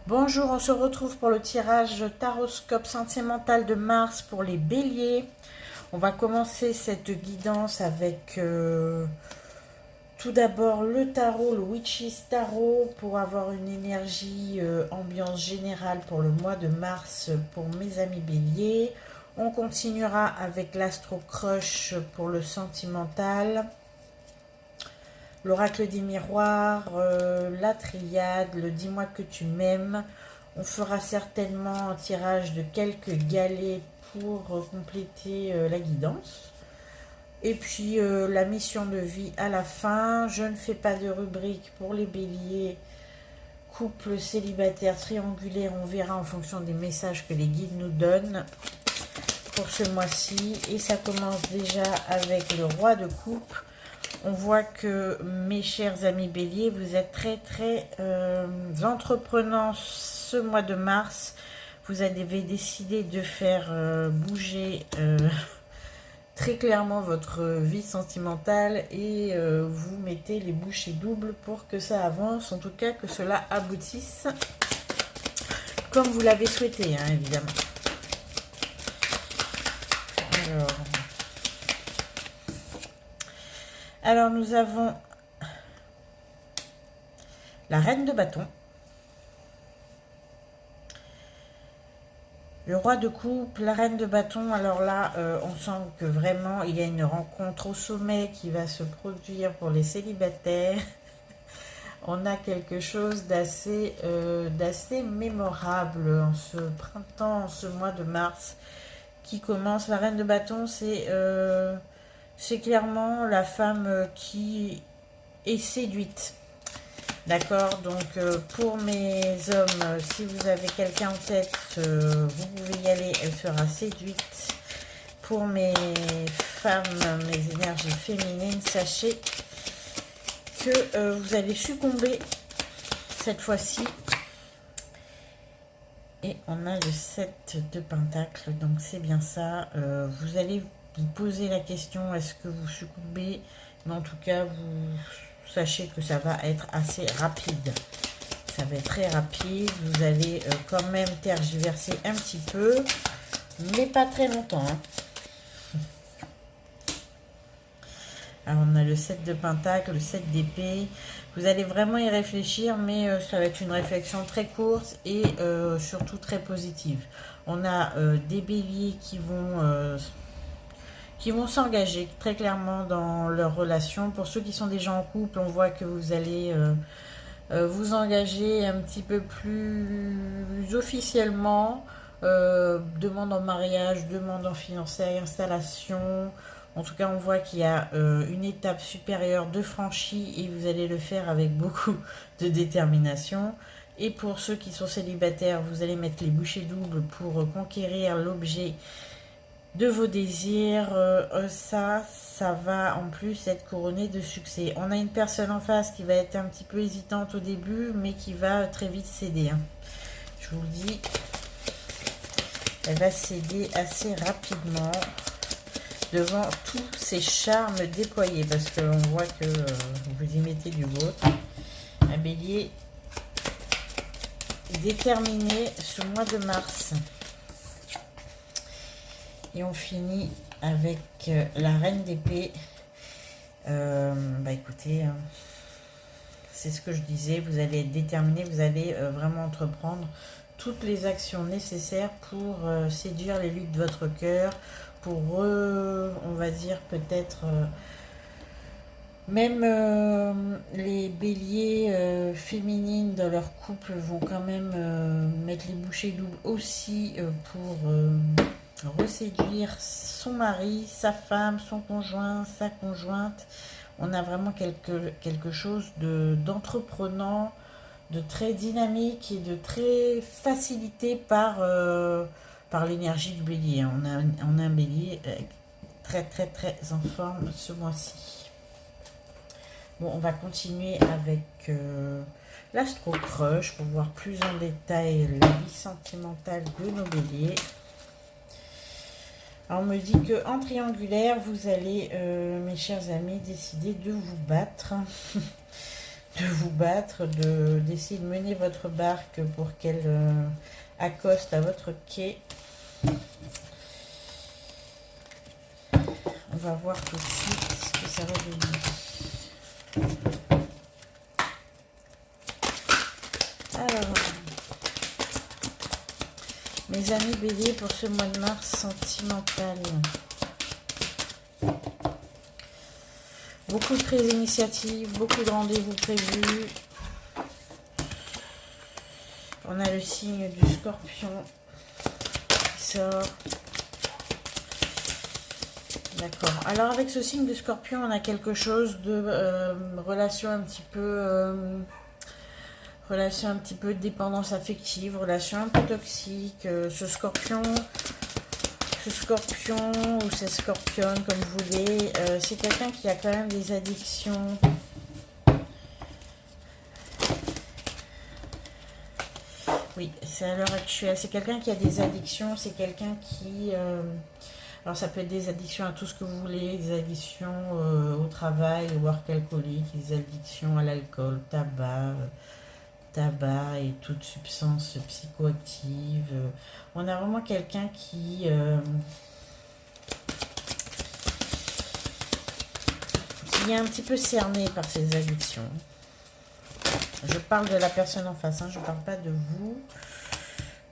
Bonjour, on se retrouve pour le tirage Taroscope sentimental de Mars pour les béliers. On va commencer cette guidance avec tout d'abord le tarot, le Witch's Tarot, pour avoir une énergie ambiance générale pour le mois de mars pour mes amis béliers. On continuera avec l'Astro Crush pour le sentimental, l'oracle des miroirs, la triade, le dis-moi que tu m'aimes. On fera certainement un tirage de quelques galets pour compléter la guidance. Et puis la mission de vie à la fin. Je ne fais pas de rubrique pour les béliers, couple, célibataire, triangulaire. On verra en fonction des messages que les guides nous donnent pour ce mois-ci. Et ça commence déjà avec le roi de coupe. On voit que mes chers amis béliers, vous êtes très entreprenants ce mois de mars. Vous avez décidé de faire bouger très clairement votre vie sentimentale et vous mettez les bouchées doubles pour que ça avance, en tout cas que cela aboutisse comme vous l'avez souhaité, hein, évidemment. Alors nous avons la reine de bâton, le roi de coupe, la reine de bâton. Alors là, on sent que vraiment il y a une rencontre au sommet qui va se produire pour les célibataires. On a quelque chose d'assez mémorable en ce printemps, en ce mois de mars qui commence. La reine de bâton, c'est clairement la femme qui est séduite. D'accord, donc pour mes hommes, si vous avez quelqu'un en tête, vous pouvez y aller, elle sera séduite. Pour mes femmes, mes énergies féminines, sachez que vous allez succomber cette fois-ci. Et on a le 7 de Pentacle, donc c'est bien ça. Vous allez vous poser la question, est-ce que vous succombez? Mais en tout cas, vous sachez que ça va être assez rapide. Ça va être très rapide. Vous allez quand même tergiverser un petit peu, mais pas très longtemps, hein. Alors, on a le 7 de Pentacle, le 7 d'épée. Vous allez vraiment y réfléchir, mais ça va être une réflexion très courte et surtout très positive. On a des béliers qui vont s'engager très clairement dans leur relation. Pour ceux qui sont déjà en couple, on voit que vous allez vous engager un petit peu plus officiellement. Demande en mariage, demande en fiançailles, installation. En tout cas, on voit qu'il y a une étape supérieure de franchie et vous allez le faire avec beaucoup de détermination. Et pour ceux qui sont célibataires, vous allez mettre les bouchées doubles pour conquérir l'objet de vos désirs. Ça va en plus être couronné de succès. On a une personne en face qui va être un petit peu hésitante au début, mais qui va très vite céder, hein. Je vous le dis, elle va céder assez rapidement devant tous ces charmes déployés, parce qu'on voit que vous y mettez du vôtre. Un bélier déterminé ce mois de mars. Et on finit avec la reine d'épée. Écoutez, hein, c'est ce que je disais, vous allez être déterminé, vous allez vraiment entreprendre toutes les actions nécessaires pour séduire l'élu de votre cœur, pour on va dire peut-être même les béliers féminines dans leur couple vont quand même mettre les bouchées doubles aussi pour reséduire son mari, sa femme, son conjoint, sa conjointe. On a vraiment quelque chose d'entreprenant, de très dynamique et de très facilité par l'énergie du bélier. On a un bélier très en forme ce mois-ci. Bon, on va continuer avec l'Astro Crush pour voir plus en détail la vie sentimentale de nos béliers. Alors, on me dit qu'en triangulaire, vous allez, mes chers amis, décider de vous battre. de vous battre, d'essayer de mener votre barque pour qu'elle accoste à votre quai. On va voir tout de suite ce que ça va donner. Alors, mes amis béliers, pour ce mois de mars sentimental. Beaucoup de prises d'initiative, beaucoup de rendez-vous prévus. On a le signe du Scorpion qui sort. D'accord. Alors avec ce signe de Scorpion, on a quelque chose de relation un petit peu de dépendance affective, relation un peu toxique. Ce scorpion ou ces scorpionnes, comme vous voulez, c'est quelqu'un qui a quand même des addictions. Oui, c'est à l'heure actuelle. C'est quelqu'un qui a des addictions, c'est quelqu'un qui... alors ça peut être des addictions à tout ce que vous voulez, des addictions au travail, au work alcoolique, des addictions à l'alcool, tabac et toute substance psychoactive. On a vraiment quelqu'un qui est un petit peu cerné par ses addictions. Je parle de la personne en face, hein, je ne parle pas de vous.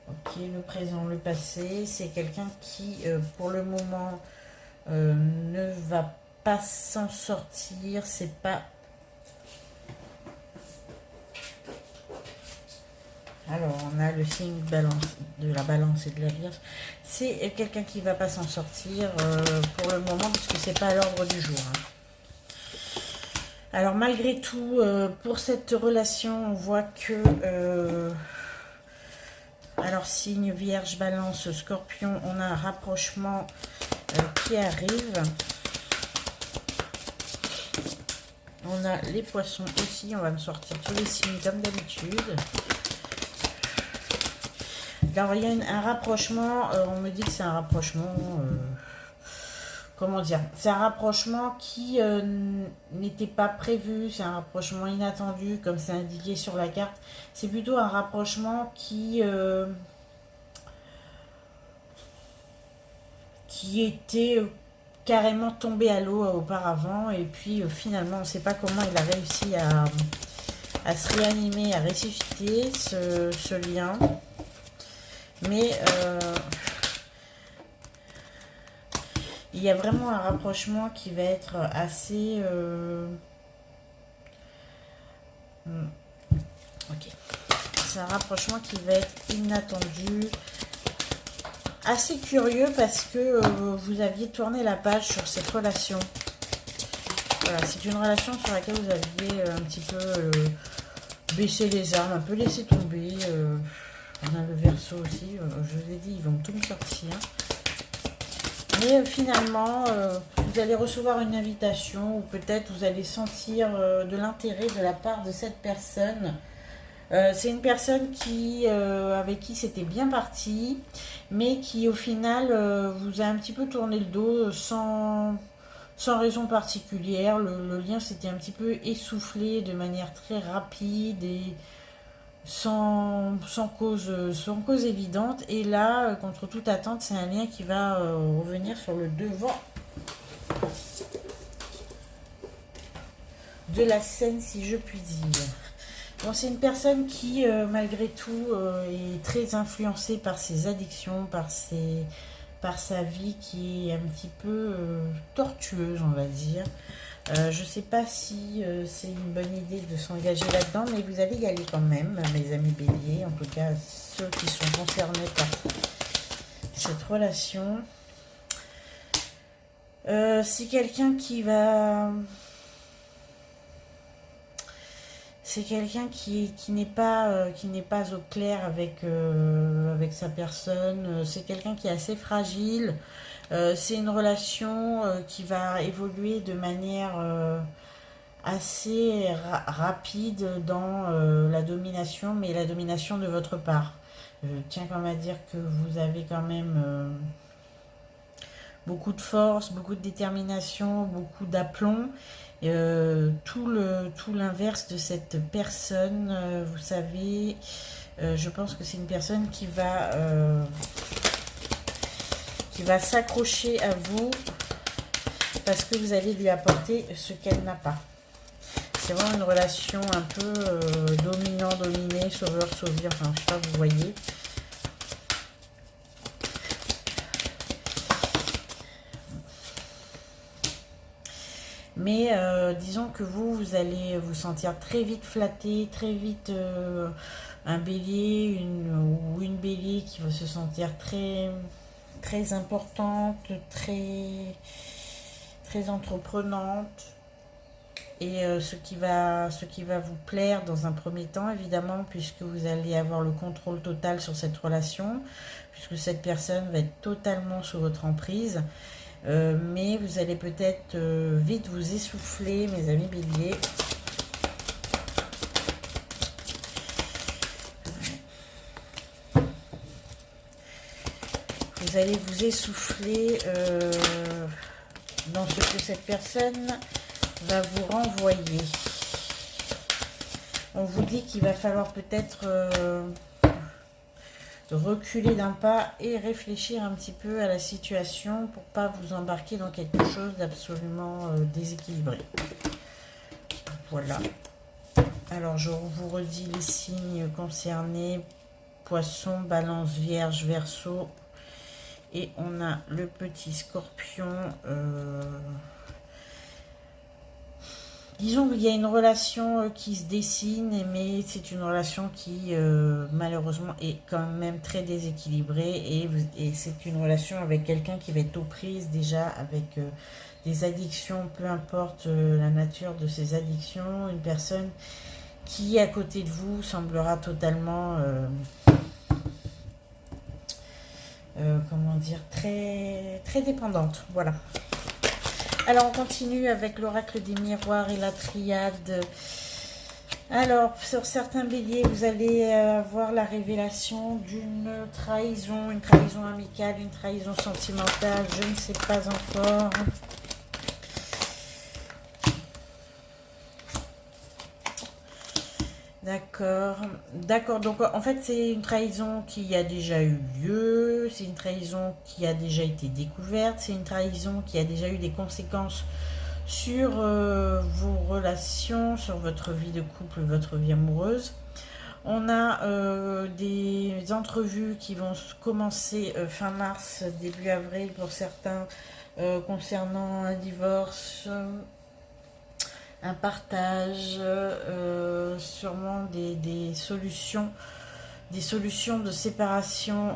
Ok, le présent, le passé, c'est quelqu'un qui, pour le moment, ne va pas s'en sortir. C'est pas... Alors, on a le signe de la balance et de la Vierge. C'est quelqu'un qui ne va pas s'en sortir pour le moment, parce que c'est pas à l'ordre du jour. Hein. Alors, malgré tout, pour cette relation, on voit que... alors, signe Vierge, Balance, Scorpion, on a un rapprochement qui arrive. On a les poissons aussi, on va me sortir tous les signes comme d'habitude. Alors, il y a un rapprochement, on me dit que c'est un rapprochement... comment dire, c'est un rapprochement qui n'était pas prévu, c'est un rapprochement inattendu, comme c'est indiqué sur la carte. C'est plutôt un rapprochement qui était carrément tombé à l'eau auparavant, et puis finalement, on ne sait pas comment il a réussi à se réanimer, à ressusciter ce lien. Mais... il y a vraiment un rapprochement qui va être assez... ok. C'est un rapprochement qui va être inattendu. Assez curieux parce que vous aviez tourné la page sur cette relation. Voilà, c'est une relation sur laquelle vous aviez un petit peu baissé les armes, un peu laissé tomber. On a le Verseau aussi. Je vous ai dit, ils vont tout me sortir. Mais finalement, vous allez recevoir une invitation ou peut-être vous allez sentir de l'intérêt de la part de cette personne. C'est une personne avec qui c'était bien parti, mais qui au final vous a un petit peu tourné le dos sans raison particulière. Le lien s'était un petit peu essoufflé de manière très rapide et sans cause évidente. Et là, contre toute attente, c'est un lien qui va revenir sur le devant de la scène, si je puis dire. Bon, c'est une personne qui, malgré tout, est très influencée par ses addictions, par sa vie qui est un petit peu tortueuse, on va dire. Je ne sais pas si c'est une bonne idée de s'engager là-dedans, mais vous allez y aller quand même, mes amis béliers, en tout cas ceux qui sont concernés par cette relation. C'est quelqu'un qui va... C'est quelqu'un qui n'est pas au clair avec sa personne. C'est quelqu'un qui est assez fragile. C'est une relation qui va évoluer de manière assez rapide dans la domination, mais la domination de votre part. Je tiens quand même à dire que vous avez quand même beaucoup de force, beaucoup de détermination, beaucoup d'aplomb. Tout l'inverse de cette personne, vous savez, je pense que c'est une personne qui va s'accrocher à vous parce que vous allez lui apporter ce qu'elle n'a pas. C'est vraiment une relation un peu dominant-dominé, sauveur-sauvé, enfin je sais pas, vous voyez. Mais disons que vous allez vous sentir très vite flatté, très vite un bélier ou une bélier qui va se sentir très importante, très entreprenante. Et ce qui va vous plaire dans un premier temps, évidemment, puisque vous allez avoir le contrôle total sur cette relation, puisque cette personne va être totalement sous votre emprise. Mais vous allez peut-être vite vous essouffler, mes amis béliers. Vous allez vous essouffler dans ce que cette personne va vous renvoyer. On vous dit qu'il va falloir peut-être reculer d'un pas et réfléchir un petit peu à la situation pour pas vous embarquer dans quelque chose d'absolument déséquilibré. Voilà. Alors je vous redis les signes concernés: Poisson, Balance, Vierge, Verseau, et on a le petit Scorpion. Disons qu'il y a une relation qui se dessine, mais c'est une relation qui malheureusement est quand même très déséquilibrée, et c'est une relation avec quelqu'un qui va être aux prises déjà avec des addictions, peu importe la nature de ces addictions. Une personne qui à côté de vous semblera totalement comment dire, très dépendante. Voilà. Alors, on continue avec l'oracle des miroirs et la triade. Alors, sur certains béliers, vous allez avoir la révélation d'une trahison, une trahison amicale, une trahison sentimentale, je ne sais pas encore. D'accord, donc en fait c'est une trahison qui a déjà eu lieu, c'est une trahison qui a déjà été découverte, c'est une trahison qui a déjà eu des conséquences sur vos relations, sur votre vie de couple, votre vie amoureuse. On a des entrevues qui vont commencer fin mars, début avril pour certains, concernant un divorce, un partage, sûrement des solutions de séparation.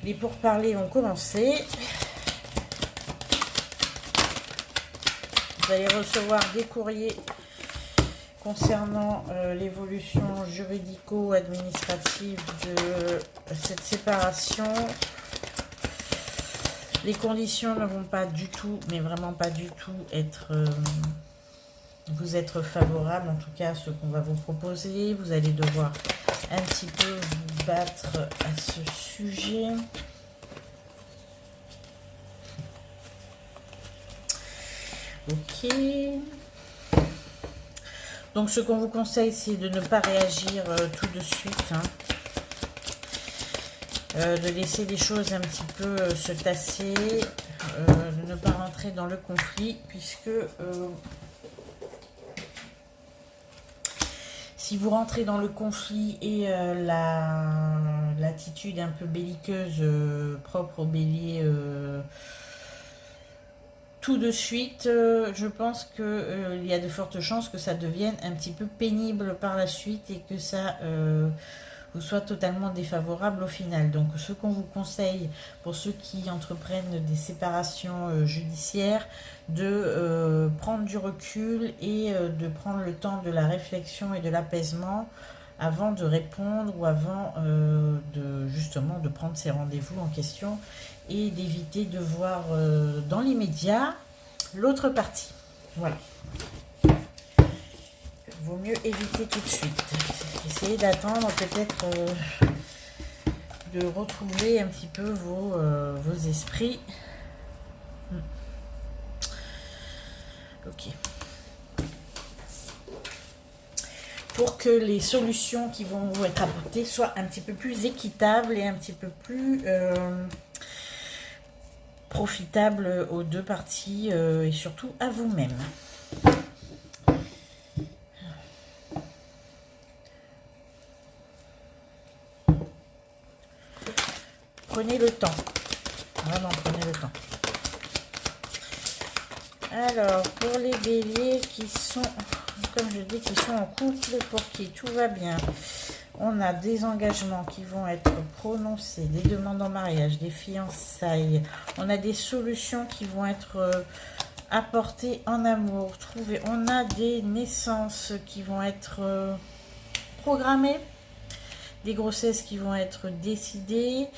Les pourparlers vont commencer. Vous allez recevoir des courriers concernant l'évolution juridico-administrative de cette séparation. Les conditions ne vont pas du tout, mais vraiment pas du tout, vous être favorables, en tout cas à ce qu'on va vous proposer. Vous allez devoir un petit peu vous battre à ce sujet. Ok. Donc ce qu'on vous conseille, c'est de ne pas réagir tout de suite, hein. De laisser les choses un petit peu se tasser, de ne pas rentrer dans le conflit, puisque si vous rentrez dans le conflit et l'attitude un peu belliqueuse propre au bélier tout de suite, je pense qu'il y a de fortes chances que ça devienne un petit peu pénible par la suite et que ça vous soit totalement défavorable au final. Donc ce qu'on vous conseille pour ceux qui entreprennent des séparations judiciaires, de prendre du recul et de prendre le temps de la réflexion et de l'apaisement avant de répondre ou avant justement de prendre ces rendez-vous en question, et d'éviter de voir dans l'immédiat l'autre partie. Voilà. Vaut mieux éviter tout de suite. Essayez d'attendre peut-être de retrouver un petit peu vos esprits. Ok. Pour que les solutions qui vont vous être apportées soient un petit peu plus équitables et un petit peu plus profitables aux deux parties et surtout à vous-même. Prenez le temps. Vraiment, prenez le temps. Alors, pour les béliers qui sont, comme je dis, qui sont en couple, pour qui tout va bien, on a des engagements qui vont être prononcés, des demandes en mariage, des fiançailles. On a des solutions qui vont être apportées en amour, trouvées. On a des naissances qui vont être programmées, des grossesses qui vont être décidées.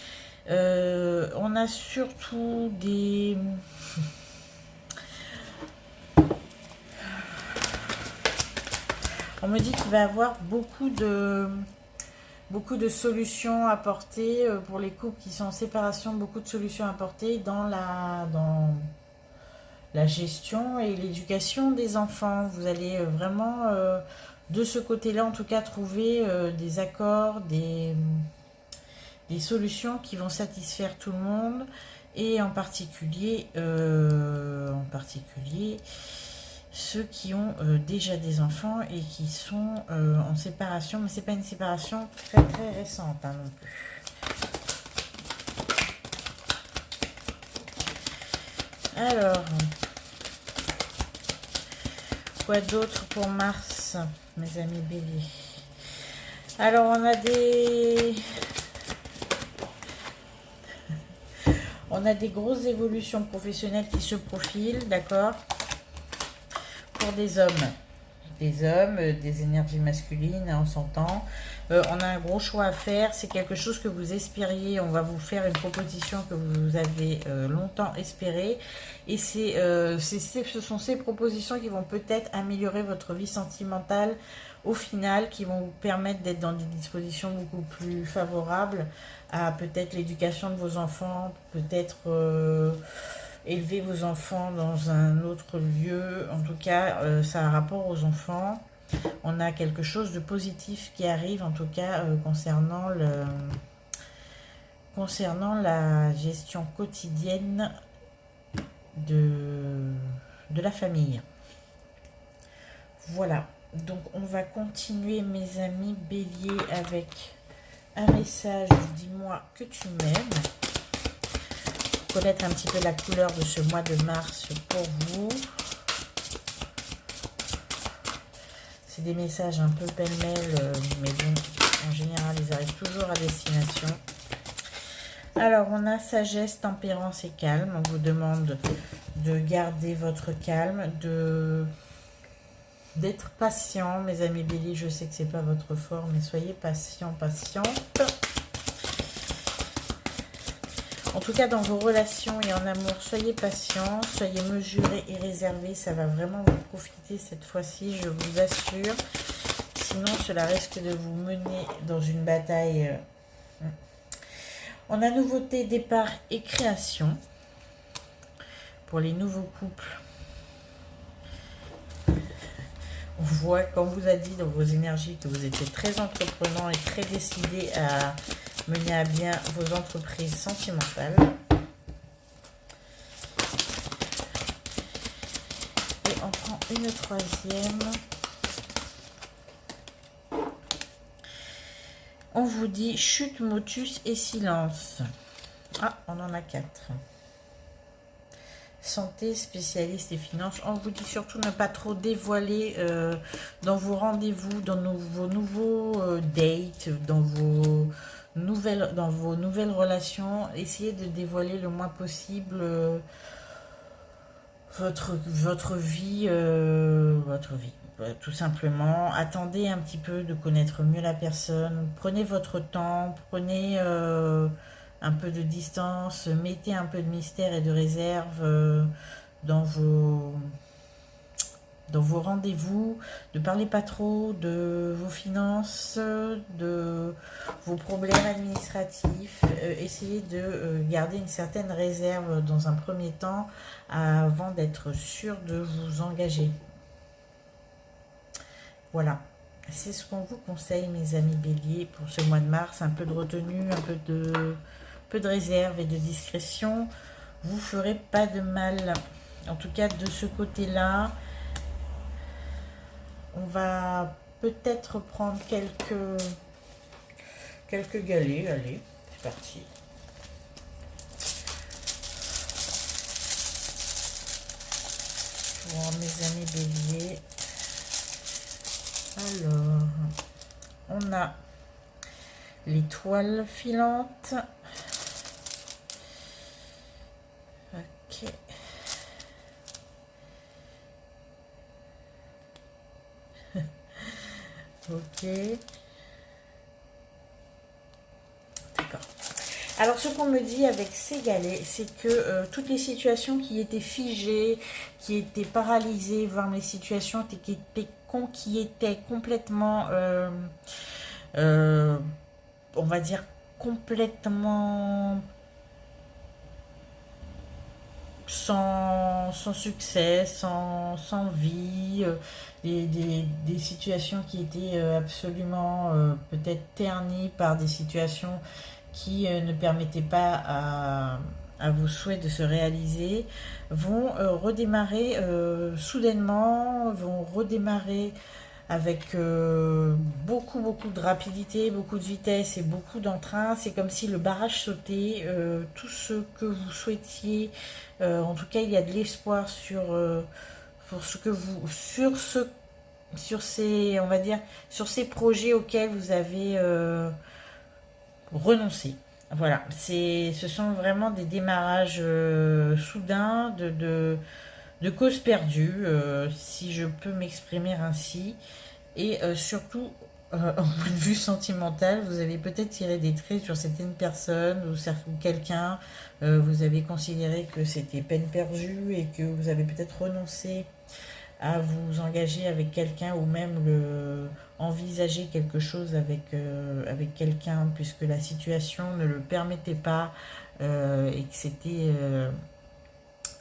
On a surtout des... On me dit qu'il va y avoir beaucoup de solutions apportées pour les couples qui sont en séparation, beaucoup de solutions apportées dans la gestion et l'éducation des enfants. Vous allez vraiment, de ce côté-là, en tout cas, trouver des accords, des solutions qui vont satisfaire tout le monde, et en particulier ceux qui ont déjà des enfants et qui sont en séparation, mais c'est pas une séparation très très récente hein, non plus. Alors, quoi d'autre pour Mars, mes amis béliers? Alors, on a des grosses évolutions professionnelles qui se profilent, d'accord? Pour des hommes, des énergies masculines, on s'entend. On a un gros choix à faire, c'est quelque chose que vous espériez, on va vous faire une proposition que vous avez longtemps espérée, et ce sont ces propositions qui vont peut-être améliorer votre vie sentimentale au final, qui vont vous permettre d'être dans des dispositions beaucoup plus favorables à peut-être l'éducation de vos enfants, peut-être élever vos enfants dans un autre lieu. En tout cas, ça a un rapport aux enfants. On a quelque chose de positif qui arrive, en tout cas, concernant la gestion quotidienne de la famille. Voilà. Donc, on va continuer, mes amis béliers, avec un message « Dis-moi que tu m'aimes ». Connaître un petit peu la couleur de ce mois de mars pour vous. C'est des messages un peu pêle-mêle, mais bon, en général, ils arrivent toujours à destination. Alors, on a sagesse, tempérance et calme. On vous demande de garder votre calme, d'être patient, mes amis béliers. Je sais que c'est pas votre fort, mais soyez patient, patiente. En tout cas, dans vos relations et en amour, soyez patients, soyez mesurés et réservés. Ça va vraiment vous profiter cette fois-ci, je vous assure. Sinon, cela risque de vous mener dans une bataille. On a nouveauté, départ et création pour les nouveaux couples. On voit, comme vous a dit dans vos énergies, que vous étiez très entreprenant et très décidé à mener à bien vos entreprises sentimentales. Et on prend une troisième. On vous dit chute, motus et silence. Ah, on en a 4. Santé, spécialiste et finances. On vous dit surtout ne pas trop dévoiler dans vos rendez-vous, dans vos nouveaux dates, dans vos nouvelles relations. Essayez de dévoiler le moins possible votre vie, tout simplement. Attendez un petit peu de connaître mieux la personne. Prenez votre temps, prenez un peu de distance, mettez un peu de mystère et de réserve dans dans vos rendez-vous, ne parlez pas trop de vos finances, de vos problèmes administratifs. Essayez de garder une certaine réserve dans un premier temps avant d'être sûr de vous engager. Voilà, c'est ce qu'on vous conseille, mes amis béliers, pour ce mois de mars. Un peu de retenue, un peu de réserve et de discrétion. Vous ferez pas de mal. En tout cas, de ce côté-là, on va peut-être prendre quelques galets. Allez, c'est parti. Pour mes amis béliers. Alors, on a l'étoile filante. Ok. Ok. D'accord. Alors, ce qu'on me dit avec ces galets, c'est que toutes les situations qui étaient figées, qui étaient paralysées, voire les situations qui étaient complètement, on va dire, complètement sans succès, sans vie, des situations qui étaient absolument peut-être ternies par des situations qui ne permettaient pas à vos souhaits de se réaliser, vont redémarrer soudainement, vont redémarrer avec beaucoup de rapidité, beaucoup de vitesse et beaucoup d'entrain. C'est comme si le barrage sautait. Tout ce que vous souhaitiez, en tout cas il y a de l'espoir pour ce que vous, sur ces, on va dire, sur ces projets auxquels vous avez renoncé. Voilà, ce sont vraiment des démarrages soudains de causes perdues, si je peux m'exprimer ainsi. Et surtout, au point de vue sentimental, vous avez peut-être tiré des traits sur certaines personnes ou quelqu'un. Vous avez considéré que c'était peine perdue et que vous avez peut-être renoncé à vous engager avec quelqu'un ou même envisager quelque chose avec quelqu'un puisque la situation ne le permettait pas et que c'était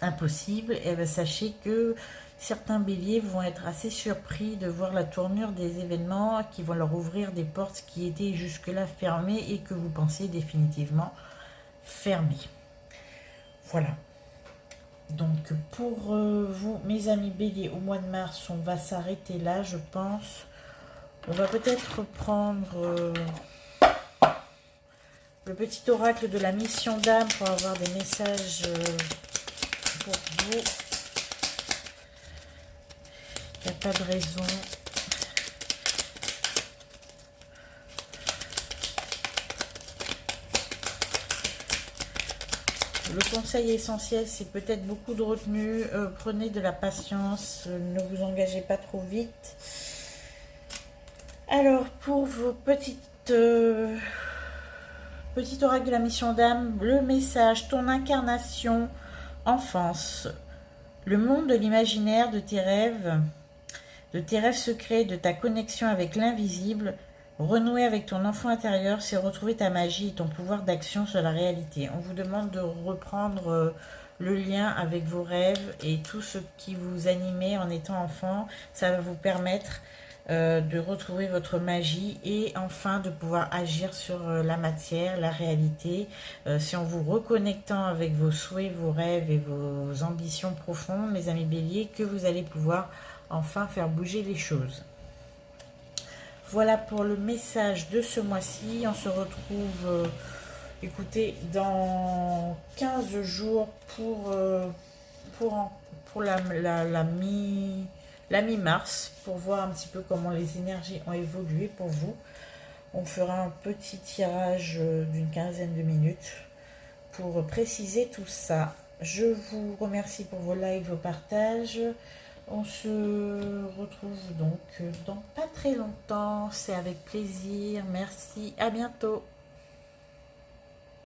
impossible. Et bien, sachez que certains béliers vont être assez surpris de voir la tournure des événements qui vont leur ouvrir des portes qui étaient jusque-là fermées et que vous pensez définitivement fermées. Voilà. Donc pour vous, mes amis béliers, au mois de mars, on va s'arrêter là, je pense. On va peut-être prendre le petit oracle de la mission d'âme pour avoir des messages pour vous. Il n'y a pas de raison. Le conseil essentiel, c'est peut-être beaucoup de retenue. Prenez de la patience. Ne vous engagez pas trop vite. Alors, pour vos petit oracle de la mission d'âme, le message, ton incarnation, enfance, le monde de l'imaginaire, de tes rêves secrets, de ta connexion avec l'invisible, renouer avec ton enfant intérieur, c'est retrouver ta magie et ton pouvoir d'action sur la réalité. On vous demande de reprendre le lien avec vos rêves et tout ce qui vous animait en étant enfant. Ça va vous permettre de retrouver votre magie et enfin de pouvoir agir sur la matière, la réalité. C'est en vous reconnectant avec vos souhaits, vos rêves et vos ambitions profondes, mes amis béliers, que vous allez pouvoir enfin faire bouger les choses. Voilà pour le message de ce mois-ci. On se retrouve, écoutez, dans 15 jours pour la mi-mars, pour voir un petit peu comment les énergies ont évolué pour vous. On fera un petit tirage d'une quinzaine de minutes pour préciser tout ça. Je vous remercie pour vos likes, vos partages. On se retrouve donc dans pas très longtemps. C'est avec plaisir. Merci. À bientôt.